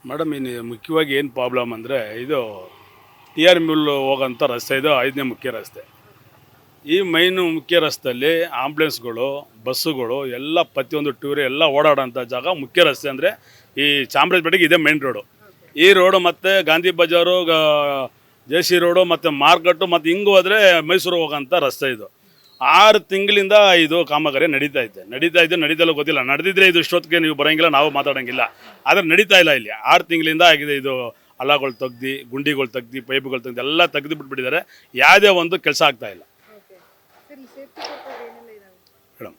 Madam ಇನ್ನು ಮುಖ್ಯವಾಗಿ ಏನು ಪ್ರಾಬ್ಲಮ್ ಅಂದರೆ ಇದು ಟಿ ಆರ್ ಮಿಲ್ ಹೋಗೋಂಥ ರಸ್ತೆ ಇದು 5ನೇ ಮುಖ್ಯ ರಸ್ತೆ. ಈ ಮುಖ್ಯ ರಸ್ತೆಯಲ್ಲಿ ಆಂಬುಲೆನ್ಸ್ಗಳು, ಬಸ್ಸುಗಳು ಎಲ್ಲ ಪ್ರತಿಯೊಂದು ಟೂರ್ ಎಲ್ಲ ಓಡಾಡೋಂಥ ಜಾಗ ಮುಖ್ಯ ರಸ್ತೆ ಅಂದರೆ ಈ ಚಾಮರಾಜಪೇಟೆಗೆ ಇದೆ ಮೇನ್ ರೋಡು. ಈ ರೋಡು ಮತ್ತು ಗಾಂಧಿ ಬಜಾರು, ಜೆ ಸಿ ರೋಡು ಮತ್ತು ಮಾರ್ಕೆಟು ಮತ್ತು ಹಿಂಗೆ ಹೋದರೆ ಮೈಸೂರು ಹೋಗೋಂಥ ರಸ್ತೆ ಇದು. 6 ತಿಂಗಳಿಂದ ಇದು ಕಾಮಗಾರಿ ನಡೀತಲ್ಲ ಗೊತ್ತಿಲ್ಲ. ನಡೆದಿದ್ರೆ ಇದು ಇಷ್ಟೊತ್ತಿಗೆ ನೀವು ಬರೋಂಗಿಲ್ಲ, ನಾವು ಮಾತಾಡೋಂಗಿಲ್ಲ. ಆದರೆ ನಡೀತಾ ಇಲ್ಲ. ಇಲ್ಲಿ 6 ತಿಂಗಳಿಂದ ಆಗಿದೆ. ಇದು ಹಳ್ಳಗಳು ತೆಗ್ದು, ಗುಂಡಿಗಳು ತೆಗ್ದು, ಪೈಪ್ಗಳು ತೆಗ್ದು ಎಲ್ಲ ತೆಗೆದು ಬಿಟ್ಬಿಟ್ಟಿದ್ದಾರೆ. ಯಾವುದೇ ಒಂದು ಕೆಲಸ ಆಗ್ತಾ ಇಲ್ಲ ಮೇಡಮ್.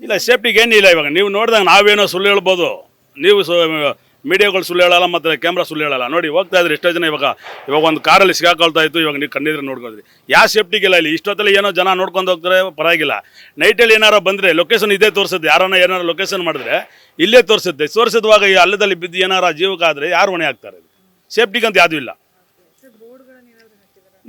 ಇಲ್ಲ, ಸೇಫ್ಟಿಗೆ ಏನಿಲ್ಲ. ಇವಾಗ ನೀವು ನೋಡಿದಾಗ ನಾವೇನೋ ಸುಳ್ಳು ಹೇಳ್ಬೋದು, ನೀವು ಮೀಡಿಯಾಗಳು ಸುಳ್ಳು ಹೇಳಲ್ಲ ಮತ್ತು ಕ್ಯಾಮ್ರಾ ಸುಳ್ಳು ಹೇಳಲ್ಲ. ನೋಡಿ, ಹೋಗ್ತಾ ಇದ್ರೆ ಎಷ್ಟೋ ಜನ ಇವಾಗ ಒಂದು ಕಾರಲ್ಲಿ ಸಿಗಾಕೊಳ್ತಾ ಇತ್ತು. ಇವಾಗ ನೀವು ಕಣ್ಣಿದ್ರೆ ನೋಡ್ಕೊಳ್ರಿ, ಯಾವ ಸೇಫ್ಟಿಗಿಲ್ಲ ಇಲ್ಲಿ. ಇಷ್ಟೊತ್ತಲ್ಲಿ ಏನೋ ಜನ ನೋಡ್ಕೊಂಡು ಹೋಗ್ತಾರೆ, ಪರವಾಗಿಲ್ಲ. ನೈಟಲ್ಲಿ ಏನಾರು ಬಂದರೆ ಲೊಕೇಶನ್ ಇದೇ ತೋರಿಸುತ್ತೆ. ಏನಾರು ಲೊಕೇಶನ್ ಮಾಡಿದ್ರೆ ಇಲ್ಲೇ ತೋರಿಸಿದ್ವಾಗ ಈ ಹಳ್ಳದಲ್ಲಿ ಬಿದ್ದು ಏನಾರು ಜೀವಕ್ಕಾದರೆ ಯಾರು ಹೊಣೆ ಆಗ್ತಾರೆ? ಸೇಫ್ಟಿಗಂತ ಯಾವುದೂ ಇಲ್ಲ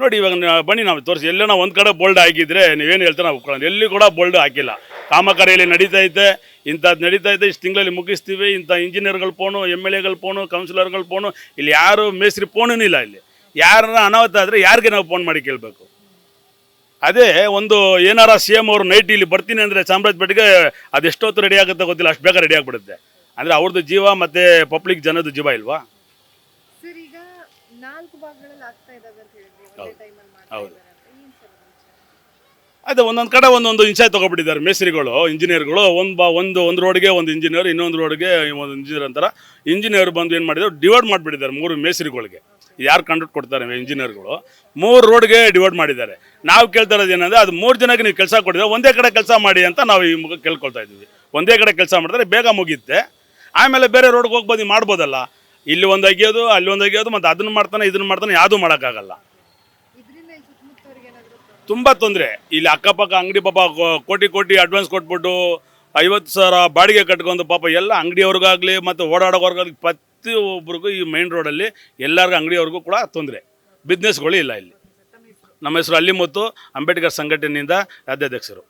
ನೋಡಿ. ಇವಾಗ ಬನ್ನಿ ನಾವು ತೋರಿಸಿ. ಎಲ್ಲೇನೋ ಒಂದು ಕಡೆ ಬೋಲ್ಡ್ ಹಾಕಿದ್ರೆ ನೀವೇನು ಹೇಳ್ತಾರೆ ನಾವು ಒಪ್ಕೊಳ್ಳೋದು. ಎಲ್ಲಿ ಕೂಡ ಬೋಲ್ಡ್ ಹಾಕಿಲ್ಲ. ಕಾಮಗಾರಿಯಲ್ಲಿ ನಡೀತೈತೆ, ಇಂಥದ್ದು ನಡೀತೈತೆ, ಇಷ್ಟು ತಿಂಗಳಲ್ಲಿ ಮುಗಿಸ್ತೀವಿ. ಇಂಥ ಇಂಜಿನಿಯರ್ಗಳ ಫೋನು, MLAಗಳ ಫೋನು, ಕೌನ್ಸಿಲರ್ಗಳ ಫೋನು, ಇಲ್ಲಿ ಯಾರು ಮೇಸ್ತ್ರಿ ಫೋನೂ ಇಲ್ಲ. ಇಲ್ಲಿ ಯಾರನ್ನ ಅನಾಹುತ ಆದರೆ ಯಾರಿಗೆ ನಾವು ಫೋನ್ ಮಾಡಿ ಕೇಳಬೇಕು? ಅದೇ ಒಂದು ಏನಾರ CM ಅವರು ನೈಟ್ ಇಲ್ಲಿ ಬರ್ತೀನಿ ಅಂದರೆ ಚಾಮರಾಜಪೇಟೆಗೆ ಅದೆಷ್ಟೊತ್ತು ರೆಡಿ ಆಗುತ್ತೆ ಗೊತ್ತಿಲ್ಲ, ಅಷ್ಟು ಬೇಗ ರೆಡಿ ಆಗಿಬಿಡುತ್ತೆ. ಅಂದರೆ ಅವ್ರದ್ದು ಜೀವ ಮತ್ತು ಪಬ್ಲಿಕ್ ಜನದ ಜೀವ ಇಲ್ವಾ? ಹೌದು, ಅದೇ ಒಂದೊಂದು ಕಡೆ ಒಂದೊಂದು ಇನ್ಚಾರ್ಜ್ ತೊಗೊಬಿಟ್ಟಿದ್ದಾರೆ ಮೇಸ್ತ್ರಿಗಳು, ಇಂಜಿನಿಯರ್ಗಳು. ಒಂದು ರೋಡ್ಗೆ ಒಂದು ಇಂಜಿನಿಯರ್, ಇನ್ನೊಂದು ರೋಡ್ಗೆ ಒಂದು ಇಂಜಿನಿಯರ್ ಅಂತಾರೆ. ಇಂಜಿನಿಯರ್ ಬಂದು ಏನು ಮಾಡಿದ್ರು, ಡಿವೈಡ್ ಮಾಡಿಬಿಟ್ಟಿದ್ದಾರೆ 3 ಮೇಸ್ತ್ರಿಗಳಿಗೆ. ಯಾರು ಕಾಂಟ್ರಾಕ್ಟ್ ಕೊಡ್ತಾರೆ ಇಂಜಿನಿಯರ್ಗಳು, 3 ರೋಡ್ಗೆ ಡಿವೈಡ್ ಮಾಡಿದ್ದಾರೆ. ನಾವು ಕೇಳ್ತಾ ಇರೋದು ಏನಂದರೆ, ಅದು 3 ಜನಕ್ಕೆ ನೀವು ಕೆಲಸ ಕೊಟ್ಟಿದ್ರೆ ಒಂದೇ ಕಡೆ ಕೆಲಸ ಮಾಡಿ ಅಂತ ನಾವು ಈ ಕೇಳ್ಕೊಳ್ತಾ ಇದ್ವಿ. ಒಂದೇ ಕಡೆ ಕೆಲಸ ಮಾಡಿದ್ರೆ ಬೇಗ ಮುಗಿಯುತ್ತೆ. ಆಮೇಲೆ ಬೇರೆ ರೋಡ್ಗೆ ಹೋಗ್ಬೋದು, ಮಾಡ್ಬೋದಲ್ಲ. ಇಲ್ಲಿ ಒಂದು ಅಗಿಯೋದು, ಅಲ್ಲಿ ಒಂದು ಅಗಿಯೋದು, ಮತ್ತು ಅದನ್ನು ಮಾಡ್ತಾನೆ ಇದನ್ನು ಮಾಡ್ತಾನೆ, ಯಾವುದೂ ಮಾಡೋಕ್ಕಾಗಲ್ಲ. ತುಂಬ ತೊಂದರೆ. ಇಲ್ಲಿ ಅಕ್ಕಪಕ್ಕ ಅಂಗಡಿ ಪಾಪ ಕೋಟಿ ಅಡ್ವಾನ್ಸ್ ಕೊಟ್ಬಿಟ್ಟು 50,000 ಬಾಡಿಗೆ ಕಟ್ಕೊಂಡು ಪಾಪ ಎಲ್ಲ ಅಂಗಡಿಯವ್ರಿಗಾಗಲಿ ಮತ್ತು ಓಡಾಡೋರ್ಗಾಗಲಿ ಪ್ರತಿಯೊಬ್ಬರಿಗೂ ಈ ಮೈನ್ ರೋಡಲ್ಲಿ ಎಲ್ಲರಿಗೂ ಅಂಗಡಿಯವ್ರಿಗೂ ಕೂಡ ತೊಂದರೆ. ಬಿಸ್ನೆಸ್ಗಳು ಇಲ್ಲ ಇಲ್ಲಿ. ನಮ್ಮ ಹೆಸರು ಅಲ್ಲಿಮುತ್ತು, ಅಂಬೇಡ್ಕರ್ ಸಂಘಟನೆಯಿಂದ ರಾಜ್ಯಾಧ್ಯಕ್ಷರು.